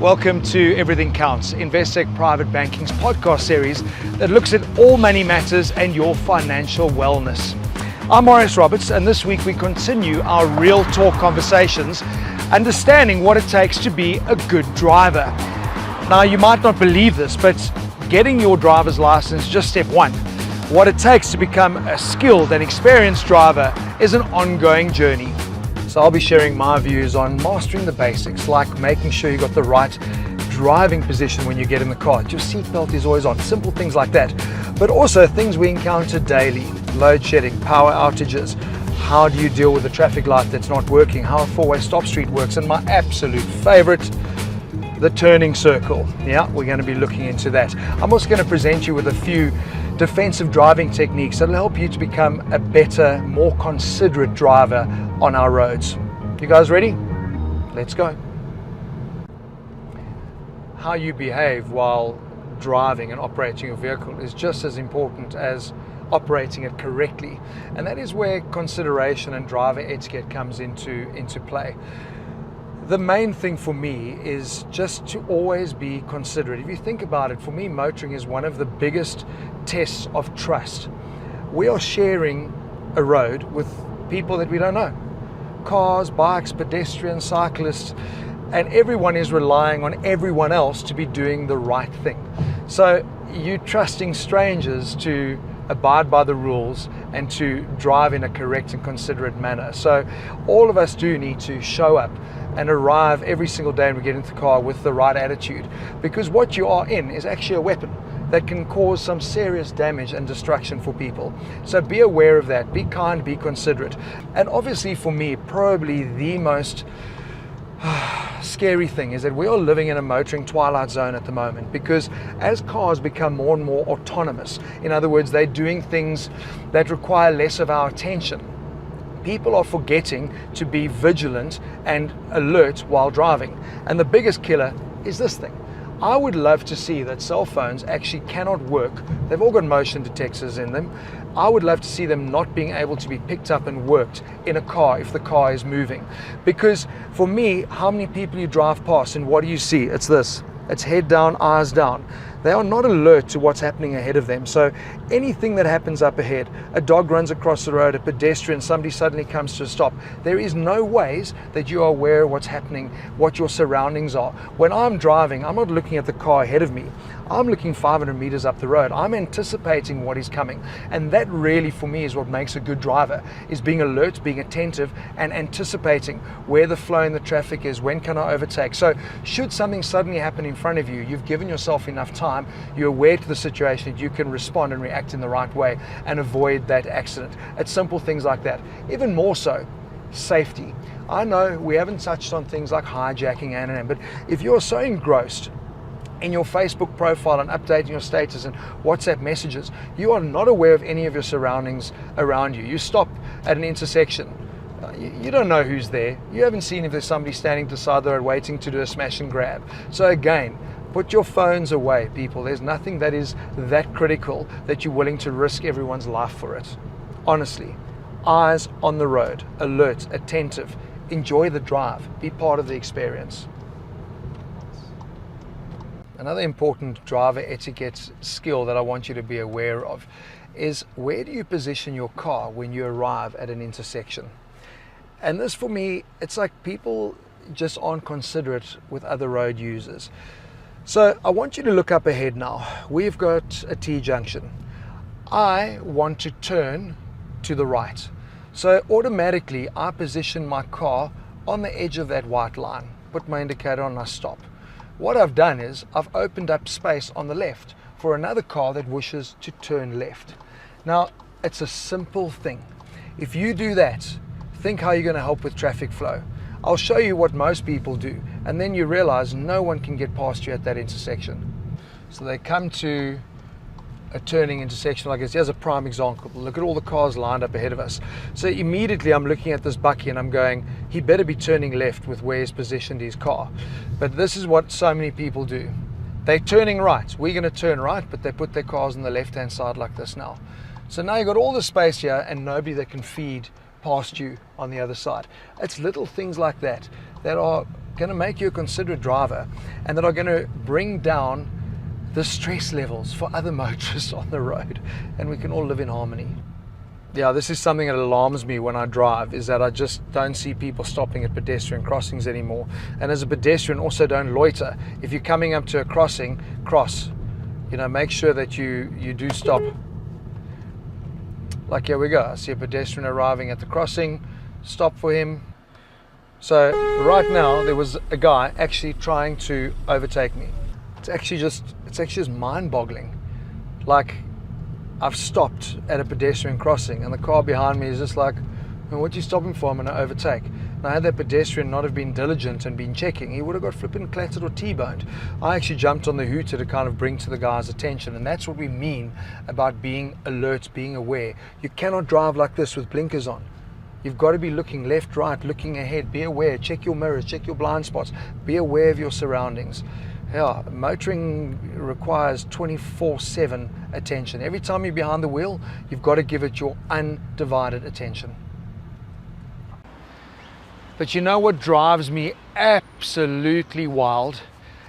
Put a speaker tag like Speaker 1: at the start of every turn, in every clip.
Speaker 1: Welcome to Everything Counts, Investec Private Banking's podcast series that looks at all money matters and your financial wellness. I'm Marius Roberts, and this week we continue our real talk conversations, understanding what it takes to be a good driver. Now, you might not believe this, but getting your driver's license is just step one. What it takes to become a skilled and experienced driver is an ongoing journey. So I'll be sharing my views on mastering the basics, like making sure you got the right driving position when you get in the car. Your seatbelt is always on, simple things like that. But also things we encounter daily, load shedding, power outages. How do you deal with a traffic light that's not working? How a four-way stop street works, and my absolute favorite, the turning circle. Yeah, we're going to be looking into that. I'm also going to present you with a few defensive driving techniques that will help you to become a better, more considerate driver on our roads. You guys ready? Let's go. How you behave while driving and operating your vehicle is just as important as operating it correctly. And that is where consideration and driver etiquette comes into play. The main thing for me is just to always be considerate. If you think about it, for me, motoring is one of the biggest tests of trust. We are sharing a road with people that we don't know. Cars, bikes, pedestrians, cyclists, and everyone is relying on everyone else to be doing the right thing. So you trusting strangers to abide by the rules and to drive in a correct and considerate manner. So all of us do need to show up and arrive every single day when we get into the car with the right attitude, because what you are in is actually a weapon that can cause some serious damage and destruction for people. So be aware of that, be kind, be considerate. And obviously for me, probably the most scary thing is that we are living in a motoring twilight zone at the moment, because as cars become more and more autonomous, in other words, they're doing things that require less of our attention, people are forgetting to be vigilant and alert while driving. And the biggest killer is this thing. I would love to see that cell phones actually cannot work. They've all got motion detectors in them. I would love to see them not being able to be picked up and worked in a car if the car is moving. Because for me, how many people you drive past and what do you see? It's this. It's head down, eyes down. They are not alert to what's happening ahead of them. So anything that happens up ahead, a dog runs across the road, a pedestrian, somebody suddenly comes to a stop, there is no ways that you are aware of what's happening, what your surroundings are. When I'm driving, I'm not looking at the car ahead of me. I'm looking 500 meters up the road. I'm anticipating what is coming. And that really, for me, is what makes a good driver, is being alert, being attentive, and anticipating where the flow in the traffic is, when can I overtake. So should something suddenly happen in front of you, you've given yourself enough time, you're aware to the situation that you can respond and react in the right way and avoid that accident. It's simple things like that. Even more so, safety. I know we haven't touched on things like hijacking and but if you're so engrossed in your Facebook profile and updating your status and WhatsApp messages, you are not aware of any of your surroundings around you. You stop at an intersection. You don't know who's there. You haven't seen if there's somebody standing to the side of the road waiting to do a smash and grab. So again, put your phones away, people. There's nothing that is that critical that you're willing to risk everyone's life for it. Honestly, eyes on the road, alert, attentive, enjoy the drive, be part of the experience. Another important driver etiquette skill that I want you to be aware of is, where do you position your car when you arrive at an intersection? And this, for me, it's like people just aren't considerate with other road users. So I want you to look up ahead now. We've got a T-junction. I want to turn to the right. So automatically I position my car on the edge of that white line, put my indicator on and I stop. What I've done is I've opened up space on the left for another car that wishes to turn left. Now, it's a simple thing. If you do that, think how you're going to help with traffic flow. I'll show you what most people do, and then you realize no one can get past you at that intersection. So they come to a turning intersection like this. Here's a prime example. Look at all the cars lined up ahead of us. So immediately I'm looking at this bucky and I'm going, he better be turning left with where he's positioned his car. But this is what so many people do. They're turning right. We're going to turn right, but they put their cars on the left-hand side like this now. So now you've got all the space here and nobody that can feed past you on the other side. It's little things like that that are going to make you a considerate driver and that are going to bring down the stress levels for other motorists on the road, and we can all live in harmony. Yeah, this is something that alarms me when I drive, is that I just don't see people stopping at pedestrian crossings anymore. And as a pedestrian, also don't loiter. If you're coming up to a crossing, cross. Make sure that you do stop. Like, here we go. I see a pedestrian arriving at the crossing. Stop for him. So right now there was a guy actually trying to overtake me. It's actually just mind-boggling. Like, I've stopped at a pedestrian crossing and the car behind me is just like, what are you stopping for? I'm going to overtake. Now, had that pedestrian not have been diligent and been checking, he would have got flipping clattered or T-boned. I actually jumped on the hooter to kind of bring to the guy's attention, and that's what we mean about being alert, being aware. You cannot drive like this with blinkers on. You've got to be looking left, right, looking ahead. Be aware, check your mirrors, check your blind spots. Be aware of your surroundings. Yeah, motoring requires 24/7 attention. Every time you're behind the wheel, you've got to give it your undivided attention. But you know what drives me absolutely wild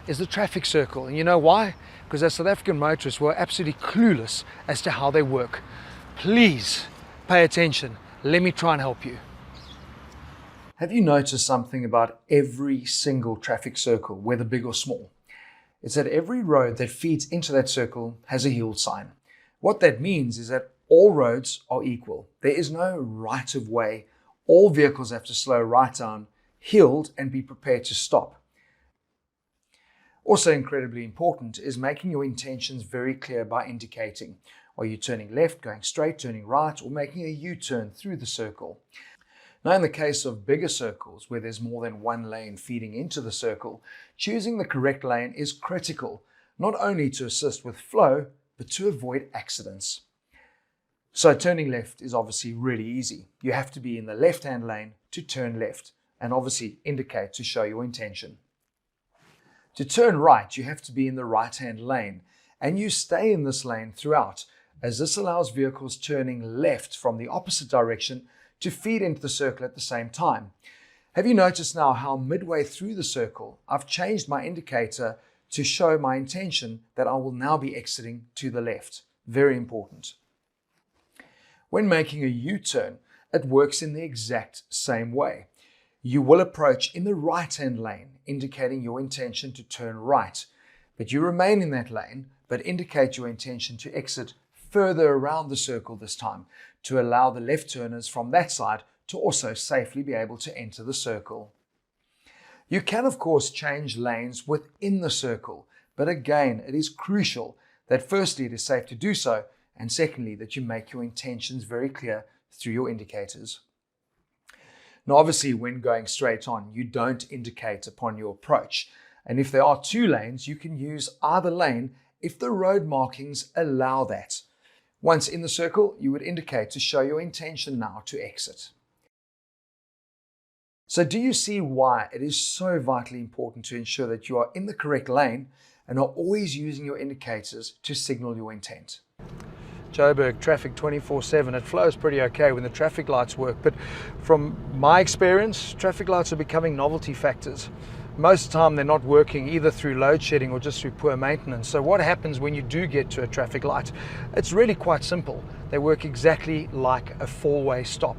Speaker 1: is the traffic circle. And you know why? Because as South African motorists, we're absolutely clueless as to how they work. Please pay attention. Let me try and help you. Have you noticed something about every single traffic circle, whether big or small? It's that every road that feeds into that circle has a yield sign. What that means is that all roads are equal. There is no right of way. All vehicles have to slow right down, yield, and be prepared to stop. Also incredibly important is making your intentions very clear by indicating. Are you turning left, going straight, turning right, or making a U-turn through the circle? Now, in the case of bigger circles where there's more than one lane feeding into the circle, choosing the correct lane is critical, not only to assist with flow, but to avoid accidents. So turning left is obviously really easy. You have to be in the left-hand lane to turn left, and obviously indicate to show your intention. To turn right, you have to be in the right-hand lane, and you stay in this lane throughout, as this allows vehicles turning left from the opposite direction to feed into the circle at the same time. Have you noticed now how midway through the circle, I've changed my indicator to show my intention that I will now be exiting to the left? Very important. When making a U-turn, it works in the exact same way. You will approach in the right-hand lane, indicating your intention to turn right, but you remain in that lane, but indicate your intention to exit further around the circle this time, to allow the left turners from that side to also safely be able to enter the circle. You can, of course, change lanes within the circle, but again, it is crucial that firstly, it is safe to do so, and secondly, that you make your intentions very clear through your indicators. Now, obviously, when going straight on, you don't indicate upon your approach. And if there are two lanes, you can use either lane if the road markings allow that. Once in the circle, you would indicate to show your intention now to exit. So do you see why it is so vitally important to ensure that you are in the correct lane and are always using your indicators to signal your intent? Joburg traffic 24/7, it flows pretty okay when the traffic lights work, but from my experience, traffic lights are becoming novelty factors. Most of the time they're not working either through load shedding or just through poor maintenance. So what happens when you do get to a traffic light? It's really quite simple. They work exactly like a four-way stop.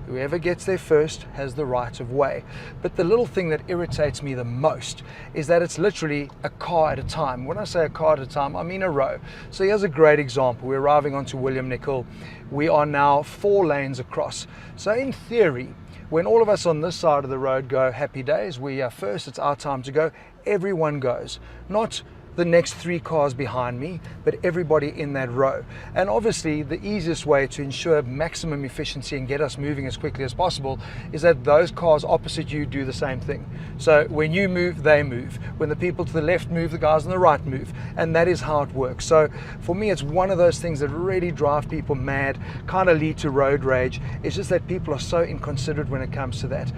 Speaker 1: Whoever gets there first has the right of way. But the little thing that irritates me the most is that it's literally a car at a time. When I say a car at a time, I mean a row. So here's a great example. We're arriving onto William Nicol. We are now 4 lanes across. So in theory, when all of us on this side of the road go, happy days, we are first, it's our time to go, everyone goes. Not the next 3 cars behind me, but everybody in that row. And obviously the easiest way to ensure maximum efficiency and get us moving as quickly as possible is that those cars opposite you do the same thing. So when you move, they move. When the people to the left move, the guys on the right move. And that is how it works. So for me, it's one of those things that really drive people mad, kind of lead to road rage. It's just that people are so inconsiderate when it comes to that.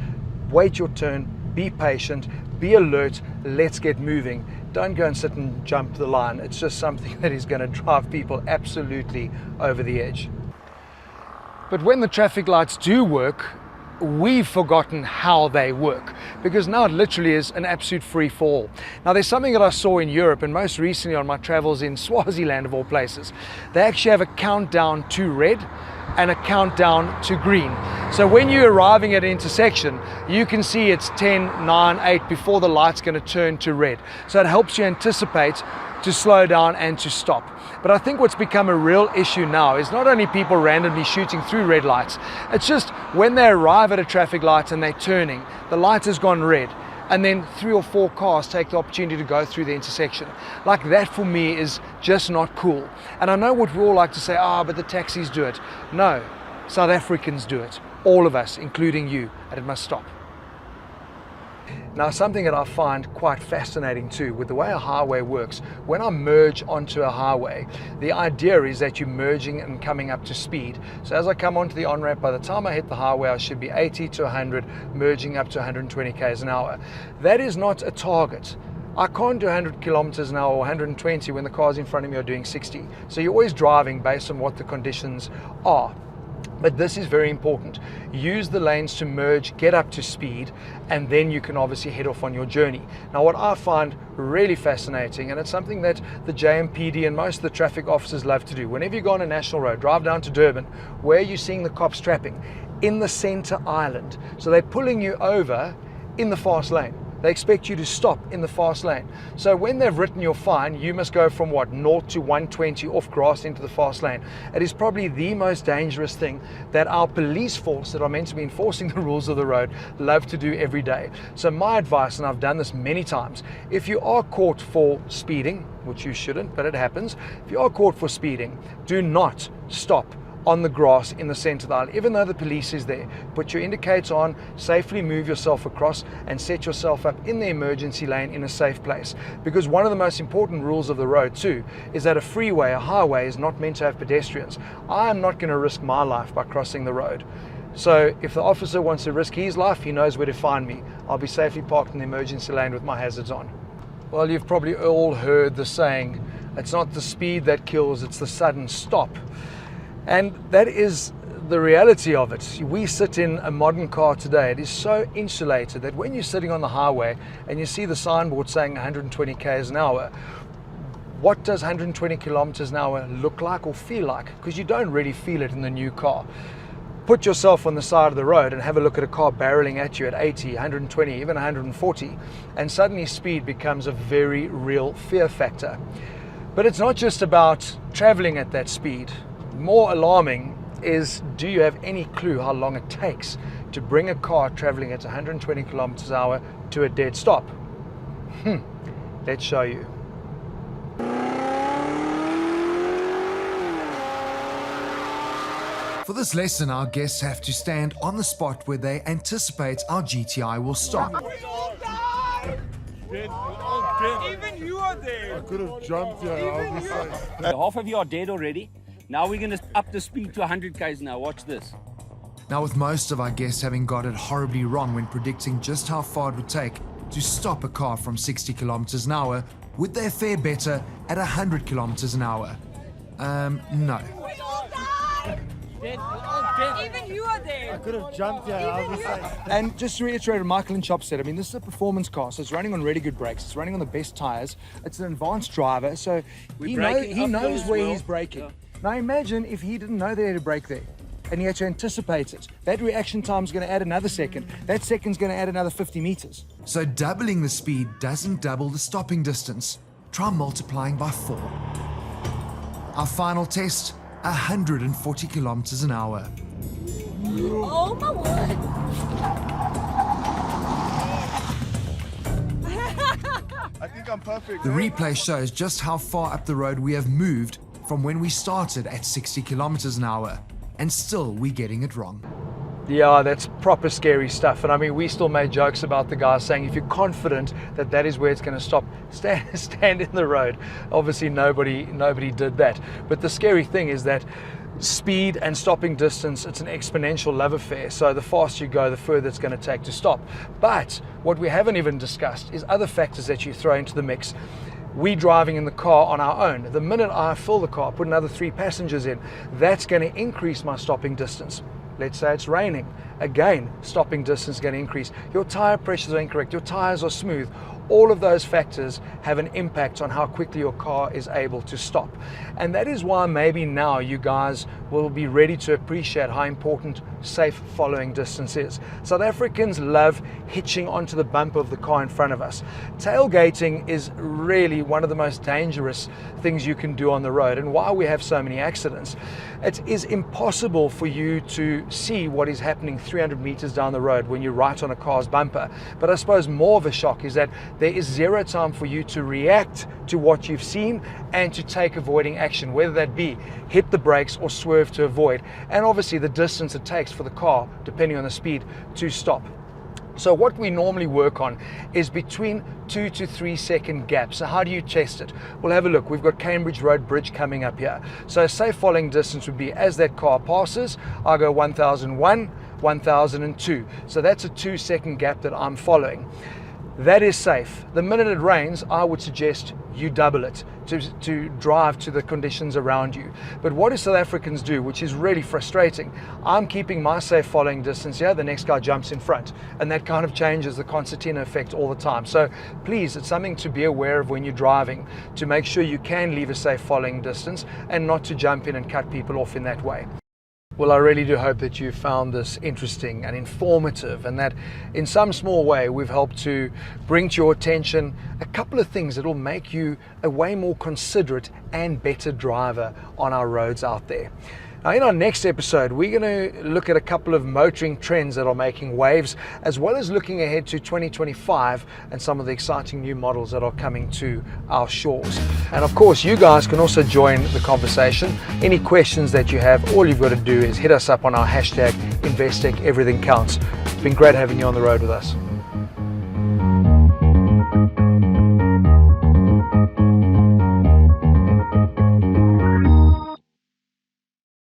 Speaker 1: Wait your turn, be patient, be alert, let's get moving. Don't go and sit and jump the line. It's just something that is going to drive people absolutely over the edge. But when the traffic lights do work, we've forgotten how they work, because now it literally is an absolute free fall. Now there's something that I saw in Europe, and most recently on my travels in Swaziland of all places. They actually have a countdown to red and a countdown to green. So when you're arriving at an intersection, you can see it's 10, 9, 8 before the light's going to turn to red. So it helps you anticipate to slow down and to stop. But I think what's become a real issue now is not only people randomly shooting through red lights, it's just when they arrive at a traffic light and they're turning, the light has gone red, and then 3 or 4 cars take the opportunity to go through the intersection. Like, that for me is just not cool. And I know what we all like to say, but the taxis do it. No, South Africans do it. All of us, including you, and it must stop. Now, something that I find quite fascinating too, with the way a highway works, when I merge onto a highway, the idea is that you're merging and coming up to speed. So as I come onto the on-ramp, by the time I hit the highway, I should be 80 to 100, merging up to 120 k's an hour. That is not a target. I can't do 100 kilometers an hour or 120 when the cars in front of me are doing 60. So you're always driving based on what the conditions are. But this is very important. Use the lanes to merge, get up to speed, and then you can obviously head off on your journey. Now, what I find really fascinating, and it's something that the JMPD and most of the traffic officers love to do, whenever you go on a national road, drive down to Durban, where are you seeing the cops trapping? In the center island. So they're pulling you over in the fast lane. They expect you to stop in the fast lane. So when they've written your fine, you must go from 0 to 120 off grass into the fast lane. It is probably the most dangerous thing that our police force that are meant to be enforcing the rules of the road love to do every day. So my advice, and I've done this many times, if you are caught for speeding, which you shouldn't, but it happens, if you are caught for speeding, do not stop on the grass in the center of the island, even though the police is there. Put your indicator on, safely move yourself across, and set yourself up in the emergency lane in a safe place. Because one of the most important rules of the road too is that a freeway, a highway, is not meant to have pedestrians. I am not going to risk my life by crossing the road. So if the officer wants to risk his life, he knows where to find me. I'll be safely parked in the emergency lane with my hazards on. Well, you've probably all heard the saying, it's not the speed that kills, it's the sudden stop. And that is the reality of it. We sit in a modern car today. It is so insulated that when you're sitting on the highway and you see the signboard saying 120 k's an hour, what does 120 kilometers an hour look like or feel like? Because you don't really feel it in the new car. Put yourself on the side of the road and have a look at a car barreling at you at 80, 120, even 140, and suddenly speed becomes a very real fear factor. But it's not just about traveling at that speed. More alarming is, do you have any clue how long it takes to bring a car traveling at 120 kilometers an hour to a dead stop? Let's show you. For this lesson, our guests have to stand on the spot where they anticipate our GTI will stop.
Speaker 2: We all died! Even you are there!
Speaker 3: I could have jumped here. I was just like,
Speaker 4: Half of you are dead already. Now we're going to up the speed to 100 k's now. Watch this.
Speaker 1: Now, with most of our guests having got it horribly wrong when predicting just how far it would take to stop a car from 60 kilometers an hour, would they fare better at 100 kilometers an hour? No.
Speaker 2: We all died! Even you are there!
Speaker 3: I could have jumped here. I was just like,
Speaker 1: And just to reiterate what Michael and Chop said, I mean, this is a performance car, so it's running on really good brakes, it's running on the best tires, it's an advanced driver, so he knows where he's braking.
Speaker 4: Yeah.
Speaker 1: Now imagine if he didn't know they had to brake there, and he had to anticipate it. That reaction time is going to add another second. That second's going to add another 50 meters. So doubling the speed doesn't double the stopping distance. Try multiplying by 4. Our final test, 140 kilometers an hour.
Speaker 2: Oh my word!
Speaker 3: I think I'm perfect.
Speaker 1: The replay shows just how far up the road we have moved from when we started at 60 kilometers an hour, and still we're getting it wrong. Yeah, that's proper scary stuff. And I mean, we still made jokes about the guy saying, if you're confident that that is where it's going to stop, stand in the road. Obviously, nobody did that. But the scary thing is that speed and stopping distance, it's an exponential love affair. So the faster you go, the further it's going to take to stop. But what we haven't even discussed is other factors that you throw into the mix. We driving in the car on our own. The minute I fill the car, put another 3 passengers in, that's going to increase my stopping distance. Let's say it's raining again, stopping distance is going to increase. Your tire pressures are incorrect, your tires are smooth. All of those factors have an impact on how quickly your car is able to stop. And that is why maybe now you guys will be ready to appreciate how important safe following distance is. South Africans love hitching onto the bumper of the car in front of us. Tailgating is really one of the most dangerous things you can do on the road, and why we have so many accidents. It is impossible for you to see what is happening 300 meters down the road when you're right on a car's bumper. But I suppose more of a shock is that there is zero time for you to react to what you've seen and to take avoiding action, whether that be hit the brakes or swerve to avoid, and obviously the distance it takes for the car, depending on the speed, to stop. So what we normally work on is between 2 to 3 second gaps. So how do you test it? We'll have a look. We've got Cambridge Road Bridge coming up here. So safe following distance would be, as that car passes, I go 1001, 1002. So that's a 2 second gap that I'm following. That is safe. The minute it rains, I would suggest you double it to drive to the conditions around you. But what do South Africans do, which is really frustrating? I'm keeping my safe following distance here, the next guy jumps in front, and that kind of changes the concertina effect all the time. So please, it's something to be aware of when you're driving, to make sure you can leave a safe following distance and not to jump in and cut people off in that way. Well, I really do hope that you found this interesting and informative, and that in some small way we've helped to bring to your attention a couple of things that will make you a way more considerate and better driver on our roads out there. Now, in our next episode, we're going to look at a couple of motoring trends that are making waves, as well as looking ahead to 2025 and some of the exciting new models that are coming to our shores. And of course, you guys can also join the conversation. Any questions that you have, all you've got to do is hit us up on our hashtag Investec Everything Counts. It's been great having you on the road with us.